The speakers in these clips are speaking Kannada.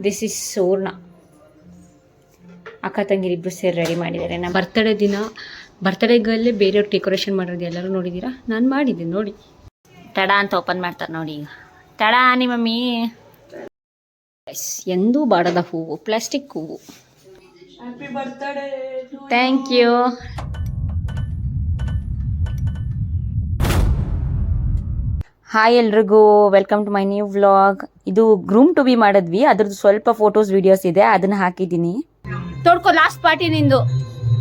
This is ಸೋರ್ಣ. ಅಕ್ಕ ತಂಗಿರಿಬ್ರು ಸೇರಿ ರೆಡಿ ಮಾಡಿದ್ದಾರೆ. ನಮ್ಮ ಬರ್ತಡೇ ದಿನ ಬರ್ತಡೇಗಲ್ಲೇ ಬೇರೆಯವ್ರು ಡೆಕೋರೇಷನ್ ಮಾಡೋದು ಎಲ್ಲರೂ ನೋಡಿದ್ದೀರಾ, ನಾನು ಮಾಡಿದ್ದೀನಿ ನೋಡಿ. ತಡ ಅಂತ ಓಪನ್ ಮಾಡ್ತಾರೆ ನೋಡಿ. ಈಗ ತಡ ನಿಮ್ಮ ಮಮ್ಮಿ. ಎಂದೂ ಬಾಡದ ಹೂವು, ಪ್ಲಾಸ್ಟಿಕ್ ಹೂವು. Thank you. ಹಾಯ್ ಎಲ್ರಿಗೂ, welcome to my new vlog. ಇದು ಗ್ರೂಮ್ ಟು ಬಿ ಮಾಡಿದ್ವಿ, ಅದ್ರದ್ದು ಸ್ವಲ್ಪ ಫೋಟೋಸ್ ವಿಡಿಯೋಸ್ ಇದೆ, ಅದನ್ನ ಹಾಕಿದ್ದೀನಿ. ತೋಡ್ಕೊ, ಲಾಸ್ಟ್ ಪಾರ್ಟಿ ನಿಂದು.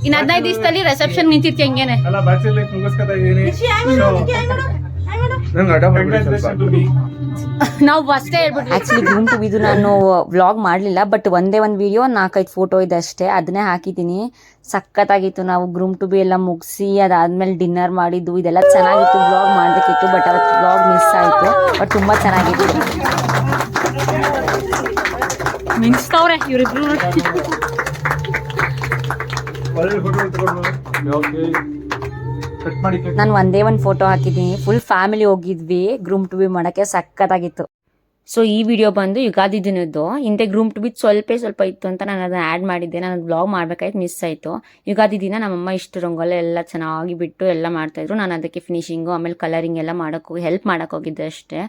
ಇನ್ನು 15 ದಿವಸದಲ್ಲಿ ರಿಸೆಪ್ಷನ್ ನಿಂತಿರ್ತಿ ಹಂಗೇನೆ. ನಾವು ಫಸ್ಟೇ ಹೇಳ್ಬಿಟ್ಟು ಆಕ್ಚುಲಿ ಗ್ರೂಮ್ ಟು ಬಿದು ನಾನು ವ್ಲಾಗ್ ಮಾಡಲಿಲ್ಲ, ಬಟ್ ಒಂದೇ ಒಂದು ವಿಡಿಯೋ 4-5 ಫೋಟೋ ಇದೆ ಅಷ್ಟೇ, ಅದನ್ನೇ ಹಾಕಿದ್ದೀನಿ. ಸಖತ್ತಾಗಿತ್ತು. ನಾವು ಗ್ರೂಮ್ ಟು ಬಿ ಎಲ್ಲ ಮುಗಿಸಿ ಅದಾದ್ಮೇಲೆ ಡಿನ್ನರ್ ಮಾಡಿದ್ದು, ಇದೆಲ್ಲ ಚೆನ್ನಾಗಿತ್ತು. ವ್ಲಾಗ್ ಮಾಡಬೇಕಿತ್ತು, ಬಟ್ ಅವತ್ತು ವ್ಲಾಗ್ ಮಿಸ್ ಆಯಿತು. ಬಟ್ ತುಂಬ ಚೆನ್ನಾಗಿತ್ತು. ಮಿನ್ಸ್ತಾವ್ರೆ ಇವರಿಬ್ರು. ನಾನು ಒಂದೇ ಒಂದು ಫೋಟೋ ಹಾಕಿದ್ದೀನಿ. ಫುಲ್ ಫ್ಯಾಮಿಲಿ ಹೋಗಿದ್ವಿ ಗ್ರೂಮ್ ಟು ಬಿ ಮಾಡೋಕ್ಕೆ, ಸಖತ್ತಾಗಿತ್ತು. ಸೊ ಈ ವಿಡಿಯೋ ಬಂದು ಯುಗಾದಿ ದಿನದ್ದು. ಹಿಂದೆ ಗ್ರೂಮ್ ಟು ಬಿ ಸ್ವಲ್ಪ ಇತ್ತು ಅಂತ ನಾನು ಅದನ್ನ ಆ್ಯಡ್ ಮಾಡಿದ್ದೆ. ನಾನು ಬ್ಲಾಗ್ ಮಾಡ್ಬೇಕಾಯ್ತು, ಮಿಸ್ ಆಯಿತು. ಯುಗಾದಿ ದಿನ ನಮ್ಮಮ್ಮ ಇಷ್ಟು ರಂಗೋಲೆ ಎಲ್ಲ ಚೆನ್ನಾಗಿ ಬಿಟ್ಟು ಎಲ್ಲ ಮಾಡ್ತಾಯಿದ್ರು. ನಾನು ಅದಕ್ಕೆ ಫಿನಿಶಿಂಗು ಆಮೇಲೆ ಕಲರಿಂಗ್ ಎಲ್ಲ ಮಾಡೋಕ್ಕೆ ಹೆಲ್ಪ್ ಮಾಡೋಕ್ಕೆ ಹೋಗಿದ್ದೆ ಅಷ್ಟೇ.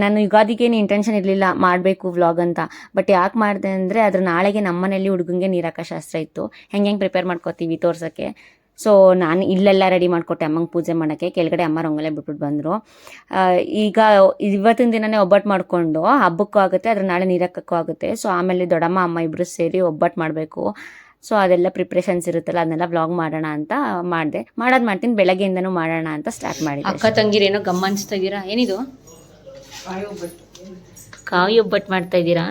ನಾನು ಯುಗಾದಿಗೇನು ಇಂಟೆನ್ಷನ್ ಇರಲಿಲ್ಲ ಮಾಡಬೇಕು ವ್ಲಾಗ್ ಅಂತ. ಬಟ್ ಯಾಕೆ ಮಾಡಿದೆ ಅಂದರೆ ಅದ್ರ ನಾಳೆಗೆ ನಮ್ಮನೇಲಿ ಹುಡುಗಂಗೆ ನೀರಾಕ ಶಾಸ್ತ್ರ ಇತ್ತು. ಹೆಂಗೆ ಪ್ರಿಪೇರ್ ಮಾಡ್ಕೋತೀವಿ ತೋರ್ಸೋಕ್ಕೆ. ಸೊ ನಾನು ಇಲ್ಲೆಲ್ಲ ರೆಡಿ ಮಾಡಿಕೊಟ್ಟೆ ಅಮ್ಮಂಗೆ ಪೂಜೆ ಮಾಡೋಕ್ಕೆ. ಕೆಳಗಡೆ ಅಮ್ಮ ರಂಗೋಲೆ ಬಿಟ್ಬಿಟ್ಟು ಬಂದರು. ಈಗ ಇವತ್ತಿನ ದಿನವೇ ಒಬ್ಬಟ್ಟು ಮಾಡಿಕೊಂಡು ಹಬ್ಬಕ್ಕೂ ಆಗುತ್ತೆ, ಅದ್ರ ನಾಳೆ ನೀರಾಕಕ್ಕೂ ಆಗುತ್ತೆ. ಸೊ ಆಮೇಲೆ ದೊಡ್ಡಮ್ಮ ಅಮ್ಮ ಇಬ್ಬರು ಸೇರಿ ಒಬ್ಬಟ್ಟು ಮಾಡಬೇಕು. ಸೊ ಅದೆಲ್ಲ ಪ್ರಿಪ್ರೇಷನ್ಸ್ ಇರುತ್ತಲ್ಲ, ಅದನ್ನೆಲ್ಲ ವ್ಲಾಗ್ ಮಾಡೋಣ ಅಂತ ಮಾಡಿದೆ. ಮಾಡ್ತೀನಿ, ಬೆಳಗ್ಗೆಯಿಂದನೂ ಮಾಡೋಣ ಅಂತ ಸ್ಟಾರ್ಟ್ ಮಾಡಿದೆ. ಅಕ್ಕ ತಂಗಿರೇನೋ ಗಮ್ಮ ಅನಿಸ್ತಾ ಇದ್ದೀರಾ? ಏನಿದು? ಕಾಯಿ ಒಬ್ಬಟ್ಟು ಮಾಡ್ತಾ ಇದ್ದೀರಾ?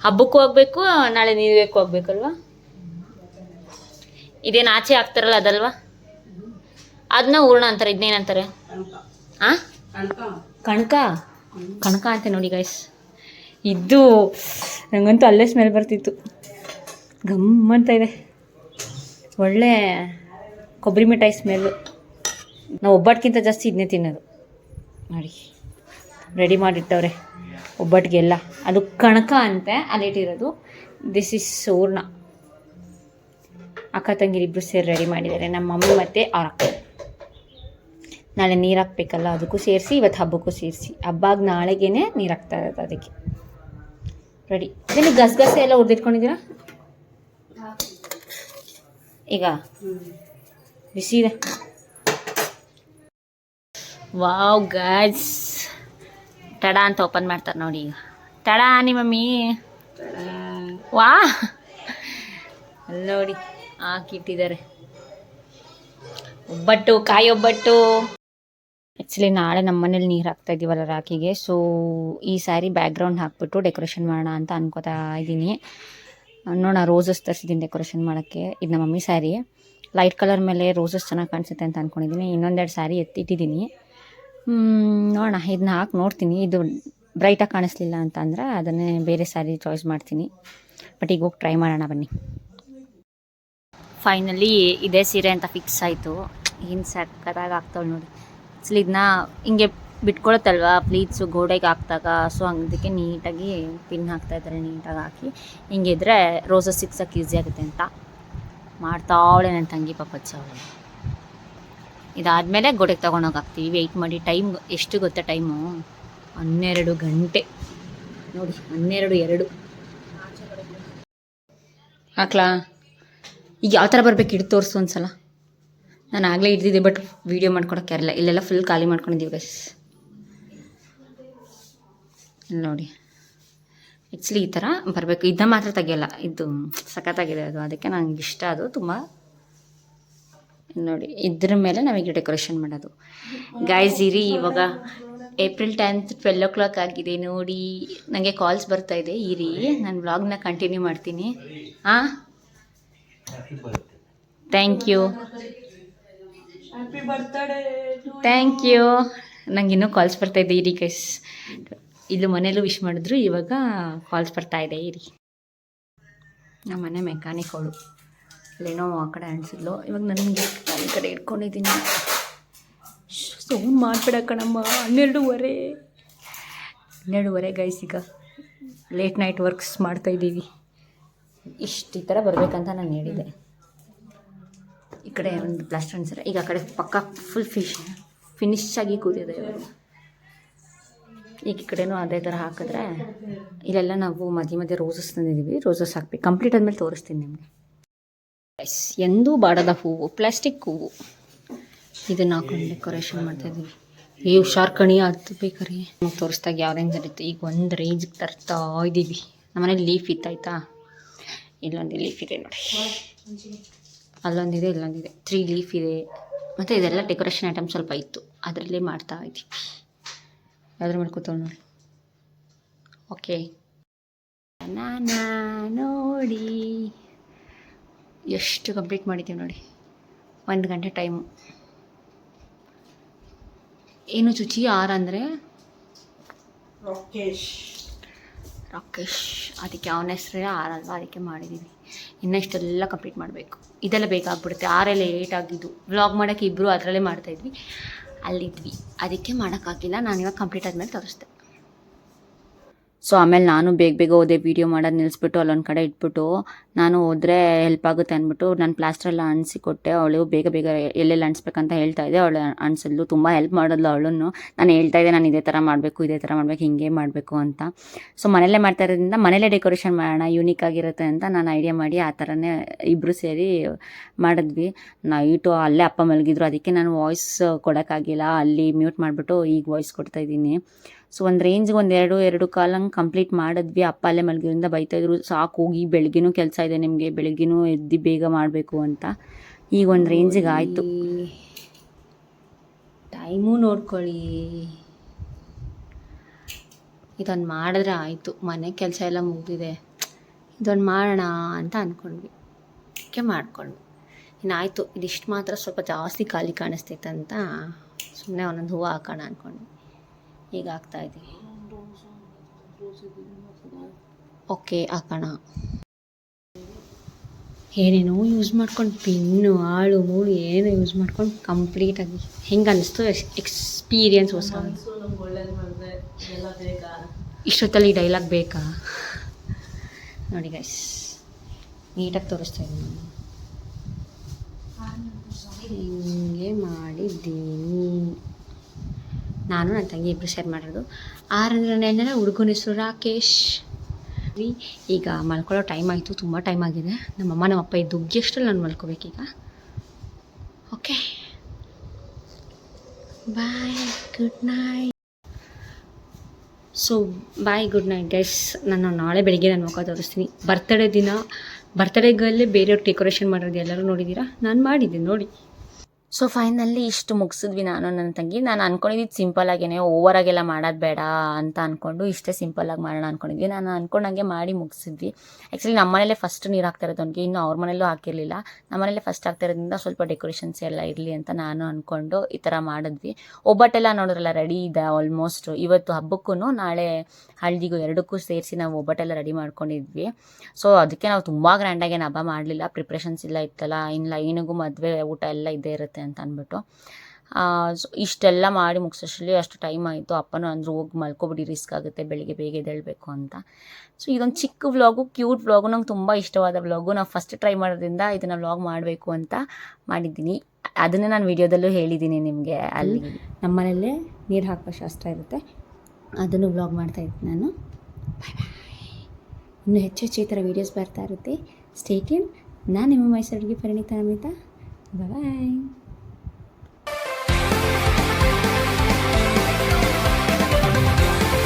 ಹಬ್ಬಕ್ಕೂ ಹೋಗ್ಬೇಕು, ನಾಳೆ ನೀವೇಕ್ಕೂ ಹೋಗ್ಬೇಕಲ್ವಾ? ಇದೇನು ಆಚೆ ಹಾಕ್ತಾರಲ್ಲ ಅದಲ್ವಾ? ಅದನ್ನ ಹೂರ್ಣ ಅಂತಾರೆ. ಇದನ್ನೇನಂತಾರೆ? ಕಣಕ ಅಂತ ನೋಡಿ ಗೈಸ್. ಇದು ನಂಗಂತೂ ಅಲ್ಲೇ ಸ್ಮೆಲ್ ಬರ್ತಿತ್ತು, ಗಮ್ಮಂತ ಇದೆ. ಒಳ್ಳೆ ಕೊಬ್ಬರಿ ಮಿಠಾಯಿ ಸ್ಮೆಲ್ಲು. ನಾವು ಒಬ್ಬಟ್ಟಿಗಿಂತ ಜಾಸ್ತಿ ಇದನ್ನೇ ತಿನ್ನೋದು ನೋಡಿ. ರೆಡಿ ಮಾಡಿಟ್ಟವ್ರೆ ಒಬ್ಬಟ್ಟಿಗೆಲ್ಲ. ಅದು ಕಣಕ ಅಂತೆ ಅಲ್ಲಿಟ್ಟಿರೋದು. This is ಸೋರ್ಣ. ಅಕ್ಕ ತಂಗಿರಿಬ್ರು ಸೇರಿ ರೆಡಿ ಮಾಡಿದ್ದಾರೆ, ನಮ್ಮ ಮಮ್ಮಿ ಮತ್ತು ಅವ್ರ ಅಕ್ಕ. ನಾಳೆ ನೀರು ಹಾಕ್ಬೇಕಲ್ಲ, ಅದಕ್ಕೂ ಸೇರಿಸಿ ಇವತ್ತು ಹಬ್ಬಕ್ಕೂ ಸೇರಿಸಿ. ಹಬ್ಬಾಗ ನಾಳೆಗೇ ನೀರು ಹಾಕ್ತಾ ಇರೋದು ಅದಕ್ಕೆ. ರೆಡಿ. ಇದನ್ನು ಗಸಗಸೆ ಎಲ್ಲ ಹುರಿದಿಟ್ಕೊಂಡಿದ್ದೀರಾ? ಈಗ ಬಿಸಿ ಇದೆ. ವಾವ್ ಗಾಯ್ಸ್, ತಡ ಅಂತ ಓಪನ್ ಮಾಡ್ತಾರೆ ನೋಡಿ. ಈಗ ತಡ ನಿಮ್ಮ ಮಮ್ಮಿ. ವಾ ಅಲ್ಲಿ ನೋಡಿ ಹಾಕಿಟ್ಟಿದ್ದಾರೆ ಒಬ್ಬಟ್ಟು, ಕಾಯಿ ಒಬ್ಬಟ್ಟು. ಆ್ಯಕ್ಚುಲಿ ನಾಳೆ ನಮ್ಮ ಮನೇಲಿ ನೀರು ಹಾಕ್ತಾ ಇದ್ದೀವಲ್ಲ ರಾಖಿಗೆ. ಸೊ ಈ ಸ್ಯಾರಿ ಬ್ಯಾಕ್ಗ್ರೌಂಡ್ ಹಾಕ್ಬಿಟ್ಟು ಡೆಕೋರೇಷನ್ ಮಾಡೋಣ ಅಂತ ಅನ್ಕೋತಾ ಇದ್ದೀನಿ. ನೋಡೋಣ, ರೋಸಸ್ ತರಿಸಿದ್ದೀನಿ ಡೆಕೋರೇಷನ್ ಮಾಡೋಕ್ಕೆ. ಇದು ನಮ್ಮ ಮಮ್ಮಿ ಸ್ಯಾರಿ, ಲೈಟ್ ಕಲರ್ ಮೇಲೆ ರೋಸಸ್ ಚೆನ್ನಾಗಿ ಕಾಣಿಸುತ್ತೆ ಅಂತ ಅಂದ್ಕೊಂಡಿದ್ದೀನಿ. ಇನ್ನೊಂದೆರಡು ಸ್ಯಾರಿ ಎತ್ತಿಟ್ಟಿದ್ದೀನಿ. ನೋಡೋಣ, ಇದನ್ನ ಹಾಕಿ ನೋಡ್ತೀನಿ. ಇದು ಬ್ರೈಟಾಗಿ ಕಾಣಿಸ್ಲಿಲ್ಲ ಅಂತ ಅಂದರೆ ಅದನ್ನೇ ಬೇರೆ ಸ್ಯಾರಿ ಚಾಯ್ಸ್ ಮಾಡ್ತೀನಿ. ಬಟ್ ಈಗ ಹೋಗಿ ಟ್ರೈ ಮಾಡೋಣ ಬನ್ನಿ. ಫೈನಲಿ ಇದೇ ಸೀರೆ ಅಂತ ಫಿಕ್ಸ್ ಆಯಿತು. ಏನು ಸಕ್ಕತ್ತಾಗಿ ಆಗ್ತಾವೆ ನೋಡಿ. ಆ್ಯಕ್ಚುಲಿ ಇದನ್ನ ಹಿಂಗೆ ಬಿಟ್ಕೊಳತ್ತಲ್ವ ಪ್ಲೀಟ್ಸು ಗೋಡೆಗೆ ಹಾಕಿದಾಗ. ಸೊ ಅದಕ್ಕೆ ನೀಟಾಗಿ ಪಿನ್ ಹಾಕ್ತಾಯಿದ್ದಾರೆ, ನೀಟಾಗಿ ಹಾಕಿ ಹಿಂಗಿದ್ರೆ ರೋಸಸ್ ಸಿಕ್ಸೋಕ್ಕೆ ಈಸಿ ಆಗುತ್ತೆ ಅಂತ ಮಾಡ್ತಾವಳೆ ನನ್ನ ತಂಗಿ ಪಾಪಚ್ಚ ಅವಳೆ. ಇದಾದಮೇಲೆ ಗೋಡೆಗೆ ತೊಗೊಂಡೋಗಿ ಹಾಕ್ತೀವಿ. ವೆಯ್ಟ್ ಮಾಡಿ. ಟೈಮ್ ಎಷ್ಟು ಗೊತ್ತಾ? ಟೈಮು 12 ಗಂಟೆ ನೋಡಿ. 12:02 ಹಾಕ್ಲಾ? ಈಗ ಯಾವ ಥರ ಬರಬೇಕು ಹಿಡಿದು ತೋರಿಸು ಒಂದ್ಸಲ. ನಾನು ಆಗಲೇ ಹಿಡ್ದಿದ್ದೆ, ಬಟ್ ವೀಡಿಯೋ ಮಾಡ್ಕೊಳಕ್ಕೆ ಯಾರಿಲ್ಲ. ಇಲ್ಲೆಲ್ಲ ಫುಲ್ ಖಾಲಿ ಮಾಡ್ಕೊಂಡಿದ್ದೀವಿ ಗೈಸ್ ನೋಡಿ. ಆ್ಯಕ್ಚುಲಿ ಈ ಥರ ಬರಬೇಕು. ಇದನ್ನ ಮಾತ್ರ ತೆಗಿಯಲ್ಲ, ಇದು ಸಖತ್ತಾಗಿದೆ ಅದು, ಅದಕ್ಕೆ ನನಗೆ ಇಷ್ಟ ಅದು ತುಂಬ ನೋಡಿ. ಇದ್ರ ಮೇಲೆ ನಾವೀಗ ಡೆಕೋರೇಷನ್ ಮಾಡೋದು ಗೈಸ್. ಇರಿ, ಇವಾಗ April 10th 12 o'clock ಆಗಿದೆ ನೋಡಿ. ನನಗೆ ಕಾಲ್ಸ್ ಬರ್ತಾ ಇದೆ. ಇರಿ, ನಾನು ವ್ಲಾಗ್ನ ಕಂಟಿನ್ಯೂ ಮಾಡ್ತೀನಿ. Thank you. Thank you. ನಂಗೆ ಇನ್ನೂ ಕಾಲ್ಸ್ ಬರ್ತಾ ಇದೆ. ಇರಿ ಗೈಸ್, ಇದು ಮನೇಲೂ ವಿಶ್ ಮಾಡಿದ್ರು, ಇವಾಗ ಕಾಲ್ಸ್ ಬರ್ತಾ ಇದೆ. ಇರಿ, ನಮ್ಮ ಮನೆ ಮೆಕ್ಯಾನಿಕ್ ಅವಳು ಅಲ್ಲೇನೋ ಆ ಕಡೆ ಅನಿಸಿದ್ಲು. ಇವಾಗ ನನಗೆ ಈ ಕಡೆ ಇಟ್ಕೊಂಡಿದ್ದೀನಿ. ಸೌಂಡ್ ಮಾಡಿಬಿಡ ಕಣಮ್ಮ. 12:30 ಗೈಸ್. ಈಗ ಲೇಟ್ ನೈಟ್ ವರ್ಕ್ಸ್ ಮಾಡ್ತಾಯಿದ್ದೀವಿ. ಈ ಥರ ಬರಬೇಕಂತ ನಾನು ಹೇಳಿದ್ದೆ. ಈ ಕಡೆ ಒಂದು ಪ್ಲಾಸ್ಟರ್ ಅನ್ಸರ ಈಗ ಆ ಕಡೆ ಪಕ್ಕ ಫುಲ್ ಫಿನಿಶ್ ಆಗಿ ಕೂತಿದೆ ಇವರು. ಈಗ ಈ ಕಡೆನೂ ಅದೇ ಥರ ಹಾಕಿದ್ರೆ ಇಲ್ಲೆಲ್ಲ ನಾವು ಮಧ್ಯೆ ಮಧ್ಯೆ ರೋಸಸ್ ತಂದಿದ್ದೀವಿ. ರೋಸಸ್ ಹಾಕ್ಬೇಕು. ಕಂಪ್ಲೀಟ್ ಆದಮೇಲೆ ತೋರಿಸ್ತೀನಿ ನಿಮಗೆ. ಎಸ್, ಎಂದೂ ಬಾಡದ ಹೂವು, ಪ್ಲಾಸ್ಟಿಕ್ ಹೂವು. ಇದನ್ನು ಹಾಕೊಂಡು ಡೆಕೋರೇಷನ್ ಮಾಡ್ತಾಯಿದ್ದೀವಿ. ಈ ಹುಷಾರ್ ಕಣಿ ಅದು ಬೇಕಾರಿ ತೋರಿಸ್ದಾಗ ಯಾವ ರೇಂಜ್ ಇರುತ್ತೆ. ಈಗ ಒಂದು ರೇಂಜಿಗೆ ತರ್ತಾ ಇದ್ದೀವಿ. ನಮ್ಮನೇಲಿ ಲೀಫ್ ಇತ್ತಾಯ್ತಾ, ಇಲ್ಲೊಂದು ಲೀಫ್ ಇದೆ ನೋಡಿ, ಅಲ್ಲೊಂದಿದೆ, ಇಲ್ಲೊಂದಿದೆ. 3 ಲೀಫ್ ಇದೆ. ಮತ್ತು ಇದೆಲ್ಲ ಡೆಕೋರೇಷನ್ ಐಟಮ್ ಸ್ವಲ್ಪ ಇತ್ತು, ಅದರಲ್ಲೇ ಮಾಡ್ತಾ ಇದ್ದೀವಿ. ಯಾವ್ದ್ರ ಮೇಲೆ ಕೂತವ್ ನೋಡಿ. ಓಕೆ, ನೋಡಿ ಎಷ್ಟು ಕಂಪ್ಲೀಟ್ ಮಾಡಿದ್ದೀವಿ ನೋಡಿ. 1 ಗಂಟೆ ಟೈಮು. ಏನು ಚುಚಿ ಯಾರು ಅಂದರೆ ರಾಕೇಶ್. ಅದಕ್ಕೆ ಅವನ ಹೆಸರೇ ಆರಲ್ವ, ಅದಕ್ಕೆ ಮಾಡಿದ್ದೀವಿ. ಇನ್ನೆಷ್ಟೆಲ್ಲ ಕಂಪ್ಲೀಟ್ ಮಾಡಬೇಕು. ಇದೆಲ್ಲ ಬೇಕಾಗ್ಬಿಡುತ್ತೆ. 6 ಲೇಟ್ ಆಗಿದ್ದು. ವ್ಲಾಗ್ ಮಾಡೋಕ್ಕೆ ಇಬ್ಬರು ಅದರಲ್ಲೇ ಮಾಡ್ತಾಯಿದ್ವಿ, ಅಲ್ಲಿದ್ವಿ. ಅದಕ್ಕೆ ಮಾಡೋಕ್ಕಾಗಿಲ್ಲ. ನಾನು ಇವಾಗ ಕಂಪ್ಲೀಟ್ ಆದಮೇಲೆ ತೋರಿಸ್ದೆ. ಸೊ ಆಮೇಲೆ ನಾನು ಬೇಗ ಹೋದೆ. ವೀಡಿಯೋ ಮಾಡೋದು ನಿಲ್ಲಿಸ್ಬಿಟ್ಟು ಅಲ್ಲೊಂದು ಕಡೆ ಇಟ್ಬಿಟ್ಟು ನಾನು ಹೋದರೆ ಹೆಲ್ಪ್ ಆಗುತ್ತೆ ಅಂದ್ಬಿಟ್ಟು ನಾನು ಪ್ಲಾಸ್ಟ್ರೆಲ್ಲ ಅಣಿಸಿ ಕೊಟ್ಟೆ. ಅವಳು ಬೇಗ ಎಲ್ಲೆಲ್ಲಿ ಅಣಿಸ್ಬೇಕಂತ ಹೇಳ್ತಾ ಇದ್ದೆ. ಅವಳು ಅಣಿಸಿದ್ಲು, ತುಂಬ ಹೆಲ್ಪ್ ಮಾಡಿದ್ಲು ಅವಳನ್ನು. ನಾನು ಹೇಳ್ತಾ ಇದ್ದೆ ನಾನು ಇದೇ ಥರ ಮಾಡಬೇಕು, ಹಿಂಗೆ ಮಾಡಬೇಕು ಅಂತ. ಸೊ ಮನೆಯಲ್ಲೇ ಮಾಡ್ತಾ ಇರೋದ್ರಿಂದ ಮನೇಲೇ ಡೆಕೋರೇಷನ್ ಮಾಡೋಣ, ಯೂನಿಕ್ ಆಗಿರುತ್ತೆ ಅಂತ ನಾನು ಐಡಿಯಾ ಮಾಡಿ ಆ ಥರನೇ ಇಬ್ಬರು ಸೇರಿ ಮಾಡಿದ್ವಿ. ನೈಟು ಅಲ್ಲೇ ಅಪ್ಪ ಮಲಗಿದ್ರು, ಅದಕ್ಕೆ ನಾನು ವಾಯ್ಸ್ ಕೊಡೋಕ್ಕಾಗಿಲ್ಲ. ಅಲ್ಲಿ ಮ್ಯೂಟ್ ಮಾಡಿಬಿಟ್ಟು ಈಗ ವಾಯ್ಸ್ ಕೊಡ್ತಾಯಿದ್ದೀನಿ. ಸೊ ಒಂದು ರೇಂಜ್ಗೆ ಎರಡು ಕಾಲಂಗೆ ಕಂಪ್ಲೀಟ್ ಮಾಡಿದ್ವಿ. ಅಪ್ಪ ಅಲ್ಲೇ ಮಲಗಿದ್ರಿಂದ ಬೈತಾಯಿದ್ರು, ಸಾಕು ಹೋಗಿ, ಬೆಳಗ್ಗೆನೂ ಕೆಲಸ ಇದೆ ನಿಮಗೆ, ಬೆಳಗ್ಗೆನೂ ಎದ್ದು ಬೇಗ ಮಾಡಬೇಕು ಅಂತ. ಈಗ ಒಂದು ರೇಂಜಿಗೆ ಆಯಿತು. ಟೈಮು ನೋಡ್ಕೊಳ್ಳಿ. ಇದೊಂದು ಮಾಡಿದ್ರೆ ಆಯಿತು. ಮನೆ ಕೆಲಸ ಎಲ್ಲ ಮುಗಿದಿದೆ, ಇದೊಂದು ಮಾಡೋಣ ಅಂತ ಅಂದ್ಕೊಂಡ್ವಿ. ಅದಕ್ಕೆ ಮಾಡಿಕೊಂಡ್ವಿ. ಇನ್ನಾಯಿತು. ಇದಿಷ್ಟು ಮಾತ್ರ ಸ್ವಲ್ಪ ಜಾಸ್ತಿ ಖಾಲಿ ಕಾಣಿಸ್ತೈತಂತ ಸುಮ್ಮನೆ ಒಂದೊಂದು ಹೂವು ಹಾಕೋಣ ಅಂದ್ಕೊಂಡ್ವಿ. ಈಗ ಹಾಕ್ತಾಯಿದ್ದೀವಿ. ಓಕೆ, ಹಾಕೋಣ. ಏನೇನೋ ಯೂಸ್ ಮಾಡ್ಕೊಂಡು ಪಿನ್ನು, ಆಳು ಮೂಳು ಏನು ಯೂಸ್ ಮಾಡ್ಕೊಂಡು ಕಂಪ್ಲೀಟಾಗಿ ಹೆಂಗೆ ಅನ್ನಿಸ್ತು ಎಕ್ಸ್ಪೀರಿಯನ್ಸ್. ಹೊಸ ಇಷ್ಟೊತ್ತಲ್ಲಿ ಈ ಡೈಲಾಗ್ ಬೇಕಾ ನೋಡಿ ಗೈಸ್. ನೀಟಾಗಿ ತೋರಿಸ್ತಾ ಇದ್ದೀನಿ. ಹಿಂಗೆ ಮಾಡಿದ್ದೀನಿ ನಾನು, ನನ್ನ ತಂಗಿ ಇಬ್ಬರು ಶೇರ್ ಮಾಡಿರೋದು. 6 ನೆನ್ನೆ ಹುಡುಗನ ಹೆಸರು ರಾಕೇಶ್. ಈಗ ಮಲ್ಕೊಳ್ಳೋ ಟೈಮ್ ಆಯಿತು, ತುಂಬ ಟೈಮ್ ಆಗಿದೆ. ನಮ್ಮಮ್ಮ ನಮ್ಮಪ್ಪ ಇದ್ದು ದುಗ್ಗೆಷ್ಟರಲ್ಲಿ ನಾನು ಮಲ್ಕೋಬೇಕೀಗ. Okay, bye, good night. So bye, good night guys. ನಾನು ನಾಳೆ ಬೆಳಿಗ್ಗೆ ನನ್ನ ಮುಖ ತೋರಿಸ್ತೀನಿ. ಬರ್ತ್ಡೇಗಲ್ಲೇ ಬೇರೆಯವ್ರು ಡೆಕೋರೇಷನ್ ಮಾಡೋದು ಎಲ್ಲರೂ ನೋಡಿದ್ದೀರಾ, ನಾನು ಮಾಡಿದ್ದೀನಿ ನೋಡಿ. ಸೊ ಫೈನಲಿ ಇಷ್ಟು ಮುಗಿಸಿದ್ವಿ ನಾನು ನನ್ನ ತಂಗಿ. ನಾನು ಅಂದ್ಕೊಂಡಿದ್ದು ಸಿಂಪಲ್ಲಾಗೇ, ಓವರಾಗೆಲ್ಲ ಮಾಡೋದು ಬೇಡ ಅಂತ ಅಂದ್ಕೊಂಡು ಇಷ್ಟೇ ಸಿಂಪಲ್ಲಾಗಿ ಮಾಡೋಣ ಅಂದ್ಕೊಂಡಿದ್ವಿ. ನಾನು ಅಂದ್ಕೊಂಡಂಗೆ ಮಾಡಿ ಮುಗಿಸಿದ್ವಿ. ಆ್ಯಕ್ಚುಲಿ ನಮ್ಮ ಮನೇಲೇ ಫಸ್ಟ್ ನೀರು ಹಾಕ್ತಾ ಇರೋದು ಅವನಿಗೆ, ಇನ್ನೂ ಅವ್ರ ಮನೇಲೂ ಹಾಕಿರಲಿಲ್ಲ. ನಮ್ಮ ಮನೇಲೇ ಫಸ್ಟ್ ಆಗ್ತಾ ಇರೋದ್ರಿಂದ ಸ್ವಲ್ಪ ಡೆಕೋರೇಷನ್ಸ್ ಎಲ್ಲ ಇರಲಿ ಅಂತ ನಾನು ಅಂದ್ಕೊಂಡು ಈ ಥರ ಮಾಡಿದ್ವಿ. ಒಬ್ಬಟ್ಟೆಲ್ಲ ನೋಡಿದ್ರಲ್ಲ ರೆಡಿ ಇದೆ ಆಲ್ಮೋಸ್ಟ್. ಇವತ್ತು ಹಬ್ಬಕ್ಕೂ ನಾಳೆ ಹಳದಿಗೂ ಎರಡಕ್ಕೂ ಸೇರಿಸಿ ನಾವು ಒಬ್ಬಟ್ಟೆಲ್ಲ ರೆಡಿ ಮಾಡ್ಕೊಂಡಿದ್ವಿ. ಸೊ ಅದಕ್ಕೆ ನಾವು ತುಂಬ ಗ್ರ್ಯಾಂಡಾಗೇನು ಹಬ್ಬ ಮಾಡಲಿಲ್ಲ. ಪ್ರಿಪ್ರೇಷನ್ಸ್ ಇಲ್ಲ ಇತ್ತಲ್ಲ, ಇನ್ನು ಲೈನಿಗೂ ಮದುವೆ ಊಟ ಎಲ್ಲ ಇದ್ದೇ ಇರುತ್ತೆ ಅಂತ ಅಂದ್ಬಿಟ್ಟು ಸೊ ಇಷ್ಟೆಲ್ಲ ಮಾಡಿ ಮುಗಿಸೋಷ್ಟರಲ್ಲಿ ಅಷ್ಟು ಟೈಮ್ ಆಯಿತು. ಅಪ್ಪನೂ ಅಂದರು ಹೋಗಿ ಮಲ್ಕೊಬಿಡಿ, ರಿಸ್ಕ್ ಆಗುತ್ತೆ, ಬೆಳಿಗ್ಗೆ ಬೇಗ ಎದ್ದೇಳಬೇಕು ಅಂತ. ಸೊ ಇದೊಂದು ಚಿಕ್ಕ ವ್ಲಾಗು, ಕ್ಯೂಟ್ ವ್ಲಾಗು, ನಂಗೆ ತುಂಬ ಇಷ್ಟವಾದ ವ್ಲಾಗು. ನಾವು ಫಸ್ಟ್ ಟ್ರೈ ಮಾಡೋದ್ರಿಂದ ಇದನ್ನು ವ್ಲಾಗ್ ಮಾಡಬೇಕು ಅಂತ ಮಾಡಿದ್ದೀನಿ. ಅದನ್ನು ನಾನು ವಿಡಿಯೋದಲ್ಲೂ ಹೇಳಿದ್ದೀನಿ ನಿಮಗೆ. ಅಲ್ಲಿ ನಮ್ಮನೇಲೇ ನೀರು ಹಾಕೋ ಶಾಸ್ತ್ರ ಇರುತ್ತೆ, ಅದನ್ನು ವ್ಲಾಗ್ ಮಾಡ್ತಾಯಿದ್ದೆ ನಾನು. ಬಾಯ್ ಬಾಯ್. ಇನ್ನೂ ಹೆಚ್ಚು ಈ ಥರ ವೀಡಿಯೋಸ್ ಬರ್ತಾ ಇರುತ್ತೆ. Stay tune. ನಾನು ನಿಮ್ಮ ಮೈಸೂರಿಗೆ ಪರಿಣಿತ ಅಮಿತಾ. ಬಾಯ್.